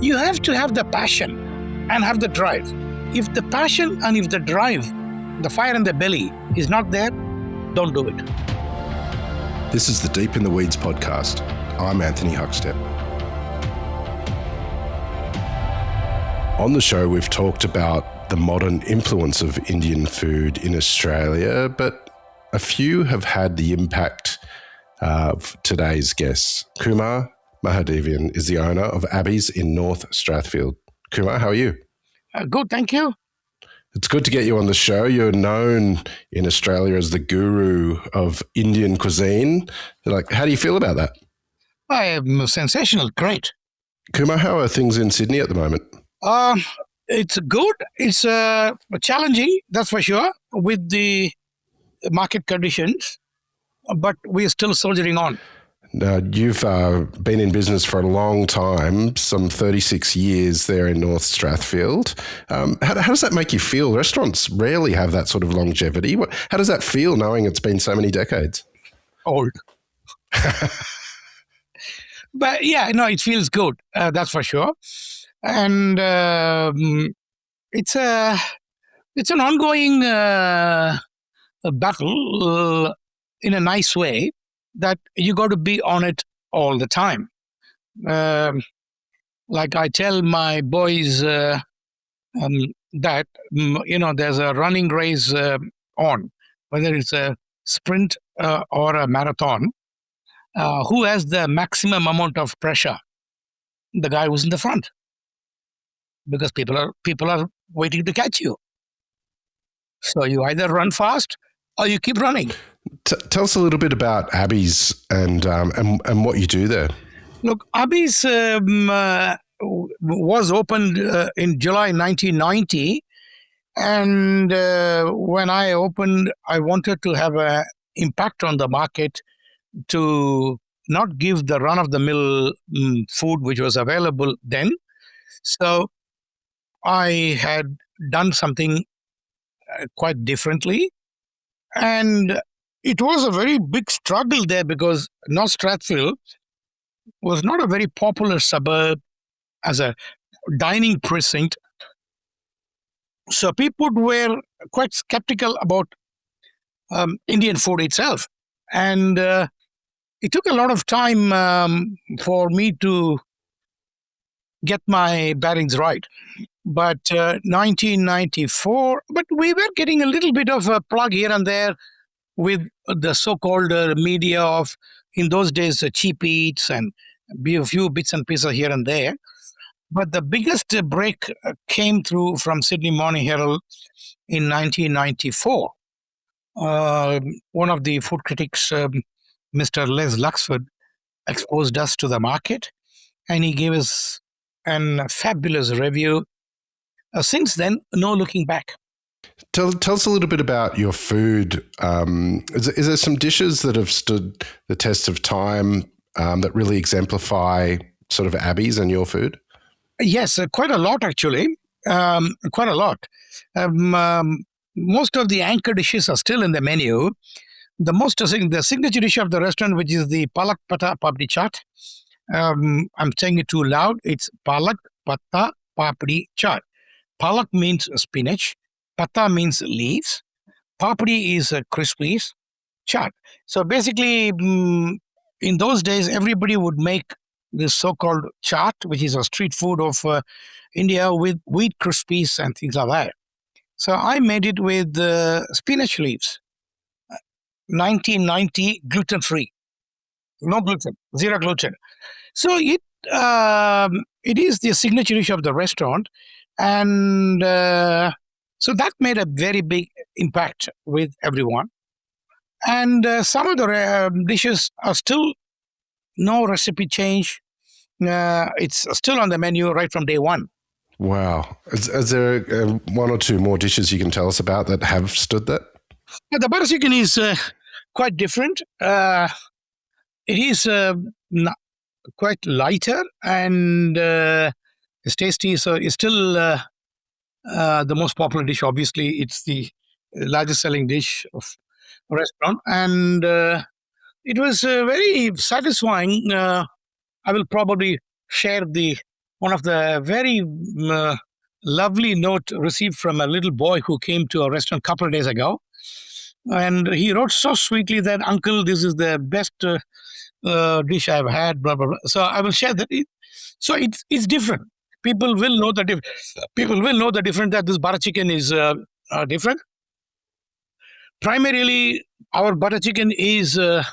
You have to have the passion and have the drive. If the passion and if the drive, the fire in the belly is not there, don't do it. This is the Deep in the Weeds podcast. I'm Anthony Huckstep. On the show, we've talked about the modern influence of Indian food in Australia, but a few have had the impact of today's guests. Kumar Mahadevan is the owner of Abhi's in North Strathfield. Kumar, how are you? Good, thank you. It's good to get you on the show. You're known in Australia as the guru of Indian cuisine. How do you feel about that? I am sensational, great. Kumar, how are things in Sydney at the moment? It's good. It's challenging, that's for sure, with the market conditions, but we're still soldiering on. You've been in business for a long time, some 36 years there in North Strathfield. How does that make you feel? Restaurants rarely have that sort of longevity. How does that feel knowing it's been so many decades? Old. But yeah, no, it feels good, that's for sure. And it's an ongoing battle in a nice way that you got to be on it all the time. Like I tell my boys that, there's a running race on, whether it's a sprint or a marathon. Who has the maximum amount of pressure? The guy who's in the front. Because people are waiting to catch you. So you either run fast or you keep running. Tell us a little bit about Abhi's and what you do there. Look, Abhi's was opened in July 1990. And when I opened, I wanted to have an impact on the market to not give the run-of-the-mill food which was available then. So I had done something quite differently. And it was a very big struggle there because North Strathfield was not a very popular suburb as a dining precinct. So people were quite skeptical about Indian food itself. And it took a lot of time for me to get my bearings right. But 1994, but we were getting a little bit of a plug here and there with the so-called media of, in those days, cheap eats and a few bits and pieces here and there. But the biggest break came through from Sydney Morning Herald in 1994. One of the food critics, Mr. Les Luxford, exposed us to the market, and he gave us a fabulous review. Since then, no looking back. Tell us a little bit about your food. Is there some dishes that have stood the test of time that really exemplify sort of Abhi's and your food? Yes, quite a lot actually. Quite a lot. Most of the anchor dishes are still in the menu. The signature dish of the restaurant, which is the Palak Pata Papdi Chaat. I'm saying it too loud. It's Palak Pata Papdi Chaat. Palak means spinach. Pata means leaves. Papdi is crispies. Chaat. So basically, in those days, everybody would make this so-called chaat, which is a street food of India with wheat crispies and things like that. So I made it with spinach leaves. 1990, gluten-free. No gluten, zero gluten. So it is the signature dish of the restaurant. And so that made a very big impact with everyone. And some of the dishes are still no recipe change. It's still on the menu right from day one. Wow. Is there one or two more dishes you can tell us about that have stood that? Yeah, the butter chicken is quite different. It is quite lighter and it's tasty. So it's still the most popular dish. Obviously, it's the largest selling dish of the restaurant. And it was very satisfying. I will probably share the one of the very lovely note received from a little boy who came to a restaurant a couple of days ago. And he wrote so sweetly that, Uncle, this is the best dish I've had, blah, blah, blah. So I will share that. So it's different. People will know that people will know the difference, that this butter chicken is different. Primarily, our butter chicken is smoked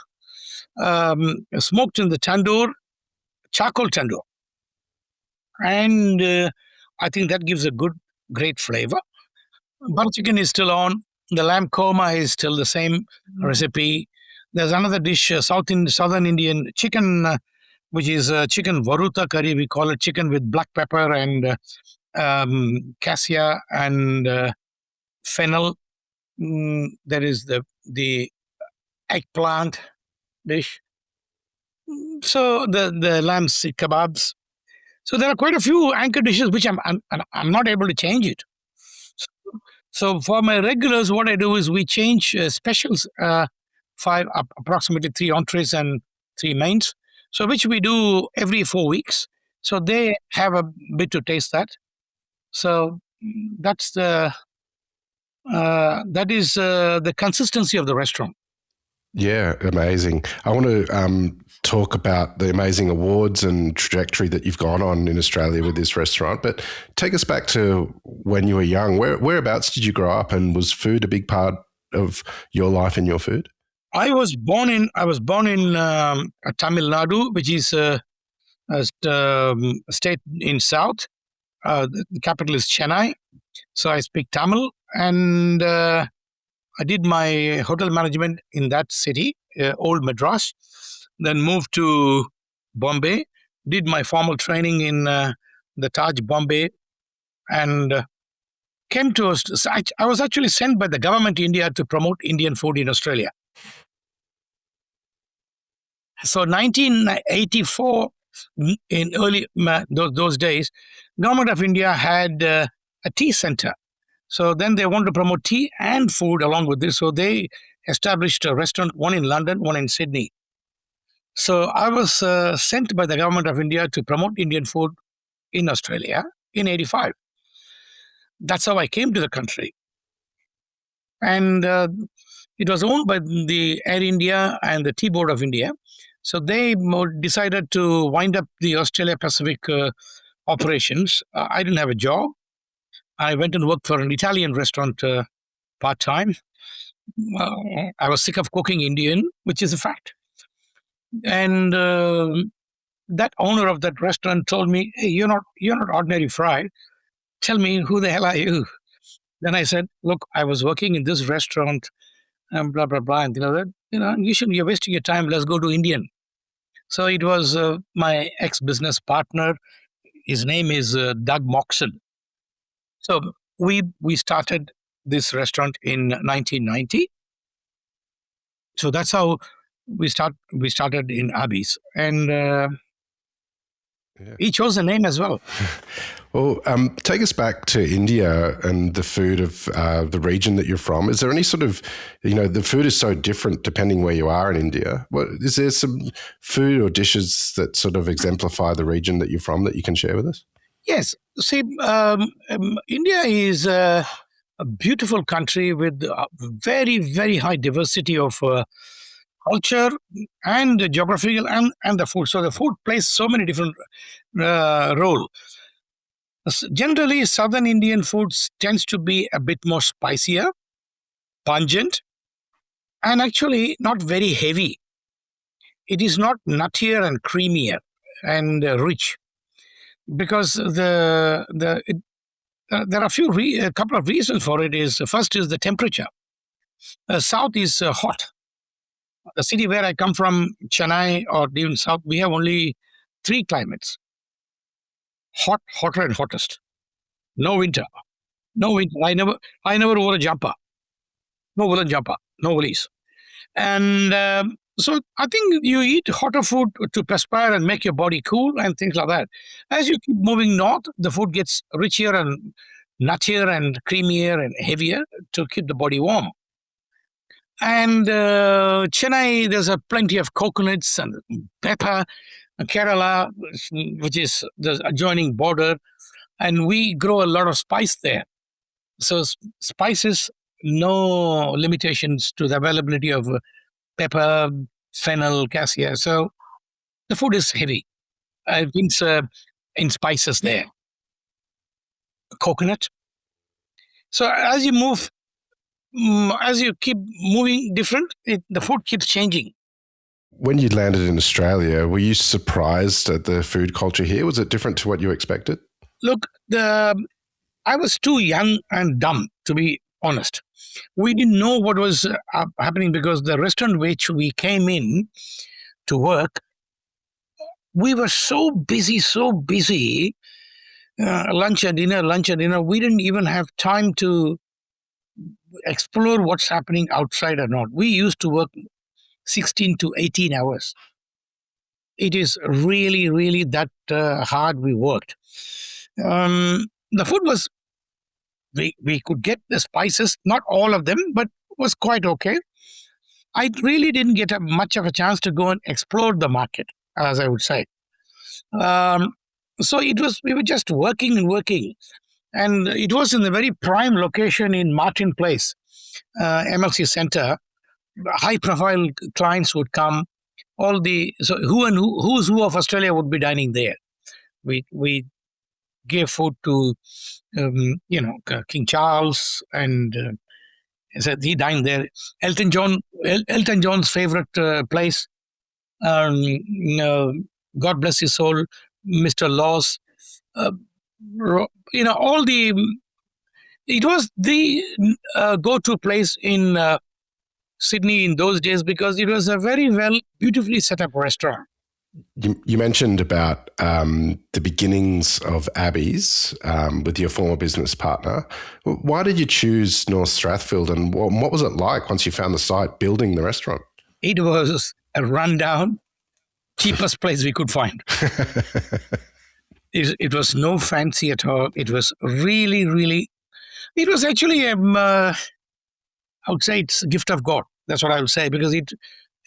in the tandoor, charcoal tandoor. And I think that gives a great flavor. Butter chicken is still on. The lamb korma is still the same recipe. There's another dish, Southern Indian chicken, which is chicken varuta curry. We call it chicken with black pepper and cassia and fennel. There is the eggplant dish. So the lamb sikh kebabs. So there are quite a few anchor dishes which I'm not able to change it. So for my regulars, what I do is we change specials, approximately 3 entrees and 3 mains. So which we do every 4 weeks. So they have a bit to taste that. So that is the consistency of the restaurant. Yeah, amazing. I want to talk about the amazing awards and trajectory that you've gone on in Australia with this restaurant, but take us back to when you were young. Whereabouts did you grow up, and was food a big part of your life and your food? I was born in Tamil Nadu, which is a state in south. The capital is Chennai, so I speak Tamil, and I did my hotel management in that city, old Madras, then moved to Bombay, did my formal training in the Taj Bombay, and came to us. I was actually sent by the government of India to promote Indian food in Australia. So 1984, in early those days, government of India had a tea center. So then they wanted to promote tea and food along with this. So they established a restaurant, one in London, one in Sydney. So I was sent by the government of India to promote Indian food in Australia in 85. That's how I came to the country. And it was owned by the Air India and the Tea Board of India. So they decided to wind up the Australia Pacific operations. I didn't have a job. I went and worked for an Italian restaurant part-time. I was sick of cooking Indian, which is a fact. And that owner of that restaurant told me, "Hey, you're not ordinary fry. Tell me, who the hell are you?" Then I said, "Look, I was working in this restaurant, and blah blah blah, and you're wasting your time. Let's go to Indian." So it was my ex-business partner. His name is Doug Moxon. So we started this restaurant in 1990. So that's how we started in Abhi's, and he chose a name as well. Well, take us back to India and the food of the region that you're from. Is there any sort of, the food is so different depending where you are in India. Is there some food or dishes that sort of exemplify the region that you're from that you can share with us? Yes. See, India is a beautiful country with very, very high diversity of culture and geographical and the food. So the food plays so many different roles. Generally, Southern Indian food tends to be a bit more spicier, pungent, and actually not very heavy. It is not nuttier and creamier and rich, because there are a couple of reasons for it. First is the temperature. South is hot. The city where I come from, Chennai, or even south, we have only 3 climates: hot, hotter, and hottest. No winter. I never wore a jumper. No woolen jumper. No woolies. And so I think you eat hotter food to perspire and make your body cool and things like that. As you keep moving north, the food gets richer and nuttier and creamier and heavier to keep the body warm. And Chennai, there's plenty of coconuts and pepper, Kerala, which is the adjoining border, and we grow a lot of spice there. So spices, no limitations to the availability of pepper, fennel, cassia. So the food is heavy. It means in spices there, coconut. So as you move, as you keep moving different, the food keeps changing. When you landed in Australia, were you surprised at the food culture here? Was it different to what you expected? Look, I was too young and dumb, to be honest. We didn't know what was happening because the restaurant which we came in to work, we were so busy, lunch and dinner. We didn't even have time to explore what's happening outside or not. We used to work 16 to 18 hours. It is really, really that hard we worked. The food was, we could get the spices, not all of them, but was quite okay. I really didn't get much of a chance to go and explore the market, as I would say. So we were just working and working. And it was in a very prime location in Martin Place, MLC Center. High profile clients would come. Who's who of Australia would be dining there. We gave food to King Charles, and he dined there. Elton John's favorite place. God bless his soul, Mr. Laws. All the. It was the go-to place in Sydney in those days because it was a very beautifully set up restaurant. You mentioned about the beginnings of Abhi's with your former business partner. Why did you choose North Strathfield, and what was it like once you found the site building the restaurant? It was a rundown, cheapest place we could find. It was no fancy at all. It was really, really, it was actually I would say it's a gift of God. That's what I would say, because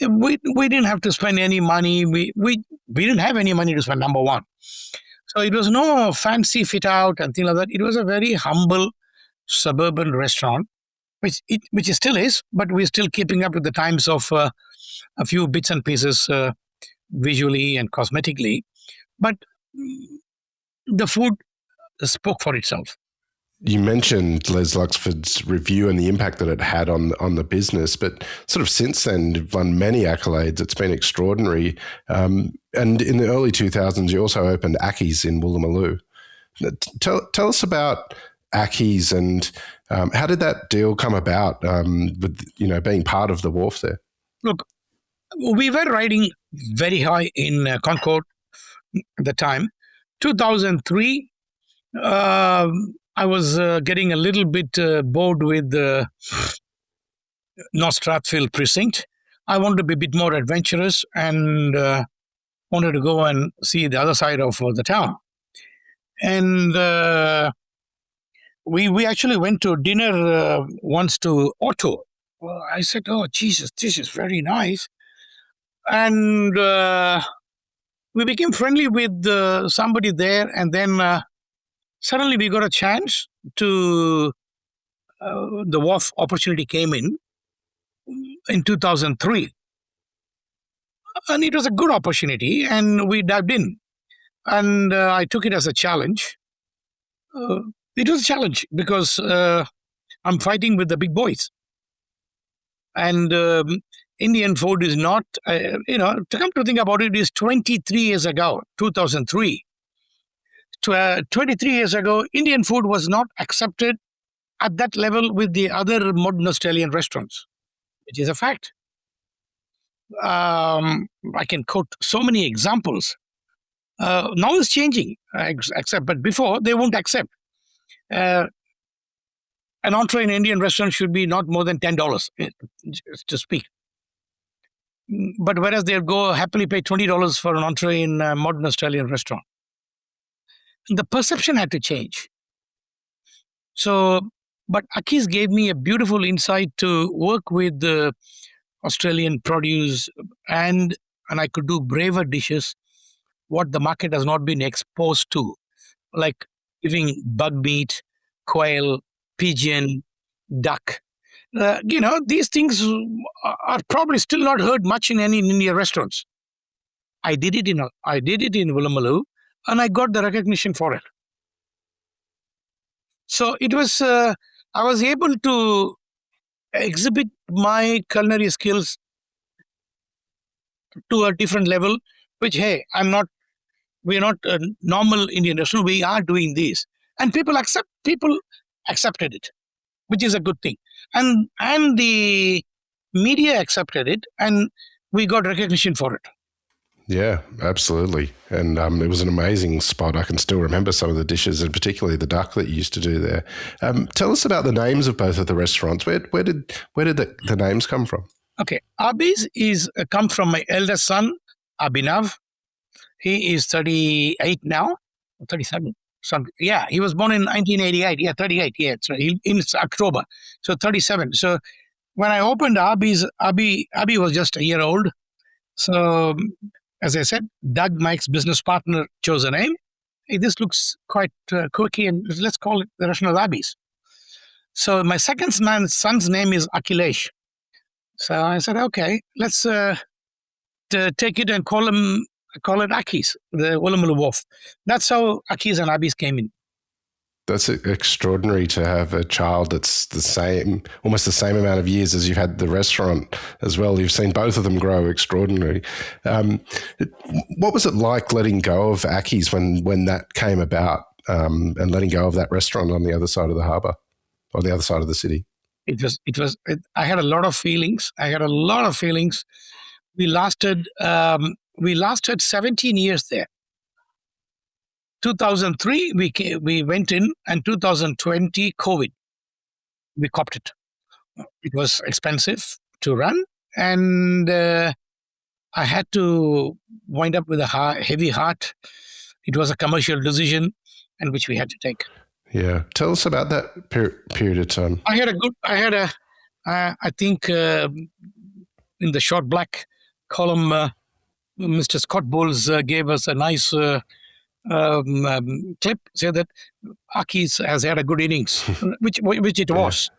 we didn't have to spend any money. We didn't have any money to spend, number one. So it was no fancy fit out and things like that. It was a very humble suburban restaurant, which it still is, but we're still keeping up with the times of a few bits and pieces visually and cosmetically. But the food spoke for itself. You mentioned Les Luxford's review and the impact that it had on the business, but sort of since then, you've won many accolades. It's been extraordinary. And in the early 2000s, you also opened Aki's in Woolloomooloo. Tell us about Aki's and how did that deal come about with being part of the wharf there? Look, we were riding very high in Concord at the time. 2003, I was getting a little bit bored with the North Strathfield precinct. I wanted to be a bit more adventurous and wanted to go and see the other side of the town. And we actually went to dinner once to Otto. Well, I said, "Oh, Jesus, this is very nice." And we became friendly with somebody there, and then suddenly we got a chance to, the wharf opportunity came in 2003. And it was a good opportunity, and we dived in. And I took it as a challenge. It was a challenge because I'm fighting with the big boys. And Indian food is not, to come to think about it, is 23 years ago, 2003. 23 years ago, Indian food was not accepted at that level with the other modern Australian restaurants, which is a fact. I can quote so many examples. Now it's changing, but before they won't accept. An entree in an Indian restaurant should be not more than $10 to speak. But whereas they'll go happily pay $20 for an entree in a modern Australian restaurant. The perception had to change. So, but Aki's gave me a beautiful insight to work with the Australian produce, and I could do braver dishes what the market has not been exposed to, like giving bug meat, quail, pigeon, duck. These things are probably still not heard much in any Indian restaurants. I did it in Ulamalu, and I got the recognition for it. So it was. I was able to exhibit my culinary skills to a different level. Which, hey, we're not a normal Indian restaurant. We are doing this, and people accepted it, which is a good thing. And the media accepted it, and we got recognition for it. Yeah, absolutely. And it was an amazing spot. I can still remember some of the dishes, and particularly the duck that you used to do there. Tell us about the names of both of the restaurants. Where did the names come from? Okay, Abhi's is come from my eldest son, Abhinav. He is 38 now, 37. Yeah, he was born in 1988. Yeah, 38. Yeah, so in October. So 37. So when I opened Abhi was just a year old. So as I said, Doug, Mike's business partner, chose a name. Hey, this looks quite quirky, and let's call it the restaurant of Abhi's. So my second son's name is Akhilesh. So I said, okay, let's take it and call it Aki's, the Ulamalu Wharf. That's how Aki's and Abhi's came in. That's extraordinary to have a child that's almost the same amount of years as you've had the restaurant as well. You've seen both of them grow extraordinary. What was it like letting go of Aki's when that came about, and letting go of that restaurant on the other side of the harbour, or the other side of the city? I had a lot of feelings. We lasted 17 years there. 2003, we went in, and 2020, COVID, we copped it. It was expensive to run, and I had to wind up with a heavy heart. It was a commercial decision, and which we had to take. Yeah, tell us about that period of time. I think in the short black column, Mr. Scott Bowles gave us a nice clip, say that Aki's has had a good innings, which it was.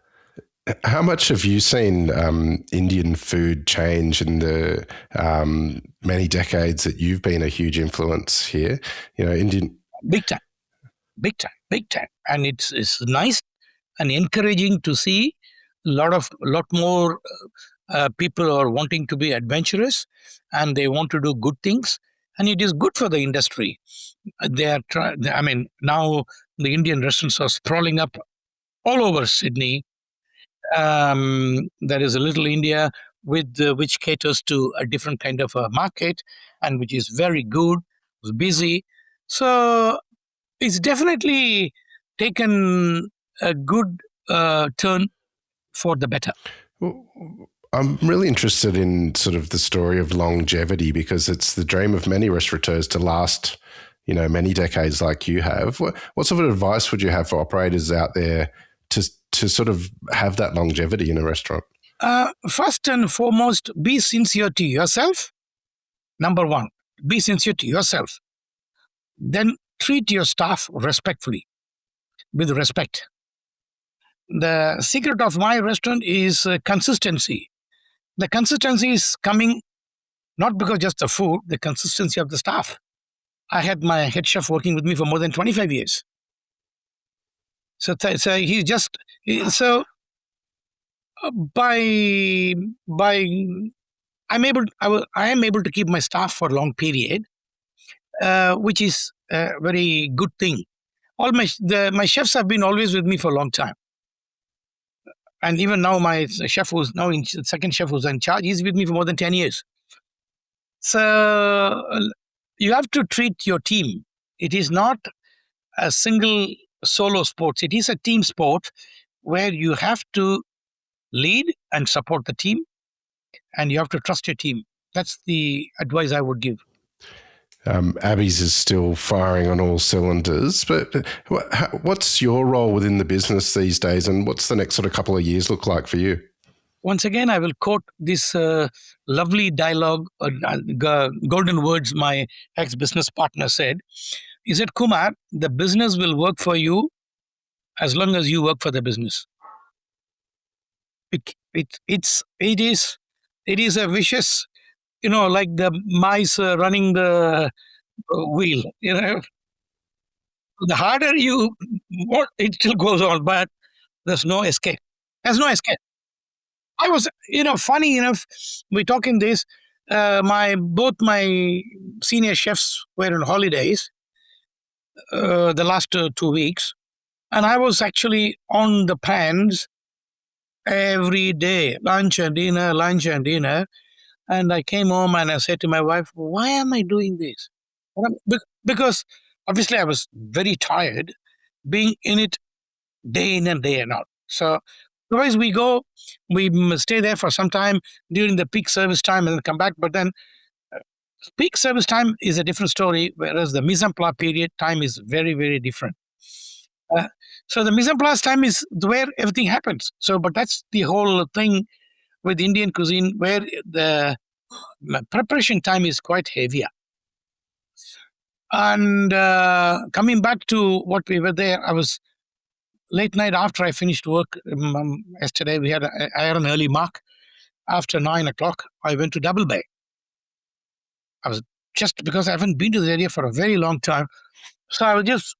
How much have you seen Indian food change in the many decades that you've been a huge influence here? Indian big time, and it's nice and encouraging to see a lot more people are wanting to be adventurous, and they want to do good things, and it is good for the industry. Now the Indian restaurants are sprawling up all over Sydney. There is a Little India which caters to a different kind of a market, and which is very good, it's busy. So it's definitely taken a good turn for the better. I'm really interested in sort of the story of longevity, because it's the dream of many restaurateurs to last, many decades like you have. What sort of advice would you have for operators out there to sort of have that longevity in a restaurant? First and foremost, be sincere to yourself. Number one, be sincere to yourself. Then treat your staff respectfully, with respect. The secret of my restaurant is consistency. The consistency is coming not because just the food, the consistency of the staff. I had my head chef working with me for more than 25 years. So he's just so I am able to keep my staff for a long period, which is a very good thing. All my chefs have been always with me for a long time. And even now, my chef second chef who's in charge, he's with me for more than 10 years. So you have to treat your team. It is not a single solo sport. It is a team sport where you have to lead and support the team, and you have to trust your team. That's the advice I would give. Abhi's is still firing on all cylinders, but what's your role within the business these days, and what's the next sort of couple of years look like for you? once again, I will quote this lovely dialogue, golden words my ex-business partner said. He said, Kumar, the business will work for you as long as you work for the business. It is a vicious, like the mice running the wheel. The harder you work, it still goes on, but there's no escape. There's no escape. I was, funny enough, we're talking this. Both my senior chefs were on holidays the last 2 weeks, and I was actually on the pans every day, lunch and dinner. And I came home and I said to my wife, why am I doing this? Because obviously I was very tired being in it day in and day out. So otherwise we stay there for some time during the peak service time and then come back. But then peak service time is a different story, whereas the mise en place period time is very, very different. So the mise en place time is where everything happens. But that's the whole thing with Indian cuisine, where the preparation time is quite heavier. And coming back to what we were there, I was late night after I finished work. Yesterday I had an early mark. After 9 o'clock, I went to Double Bay. I was just because I haven't been to the area for a very long time. So I was just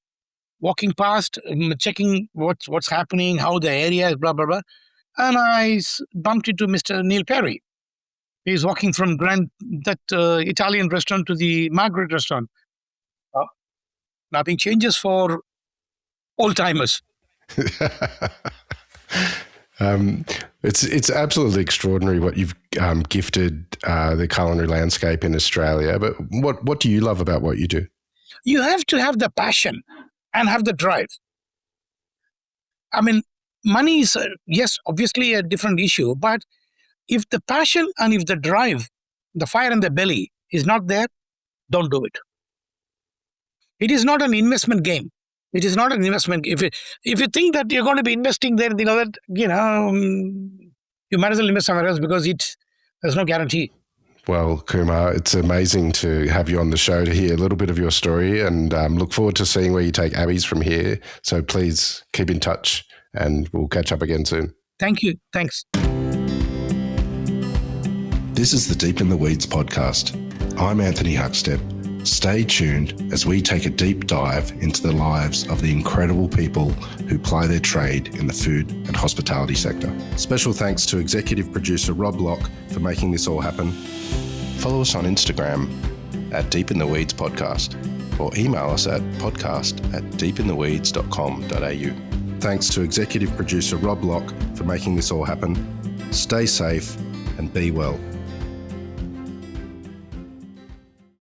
walking past, checking what's happening, how the area is, blah, blah, blah. And I bumped into Mr. Neil Perry. He's walking from that Italian restaurant to the Margaret restaurant. Nothing changes for old-timers. It's absolutely extraordinary what you've gifted the culinary landscape in Australia. But what do you love about what you do? You have to have the passion and have the drive. I mean, money is, yes, obviously a different issue, but if the passion and if the drive, the fire in the belly is not there, don't do it. It is not an investment game. It is not an investment. If you think that you're going to be investing there, you might as well invest somewhere else because there's no guarantee. Well, Kumar, it's amazing to have you on the show to hear a little bit of your story, and look forward to seeing where you take Abhi's from here. So please keep in touch and we'll catch up again soon. Thank you. Thanks. This is the Deep in the Weeds podcast. I'm Anthony Huckstep. Stay tuned as we take a deep dive into the lives of the incredible people who ply their trade in the food and hospitality sector. Special thanks to executive producer Rob Locke for making this all happen. Follow us on Instagram at Deep in the Weeds Podcast or email us at podcast@deepintheweeds.com.au. Thanks to executive producer Rob Locke for making this all happen. Stay safe and be well.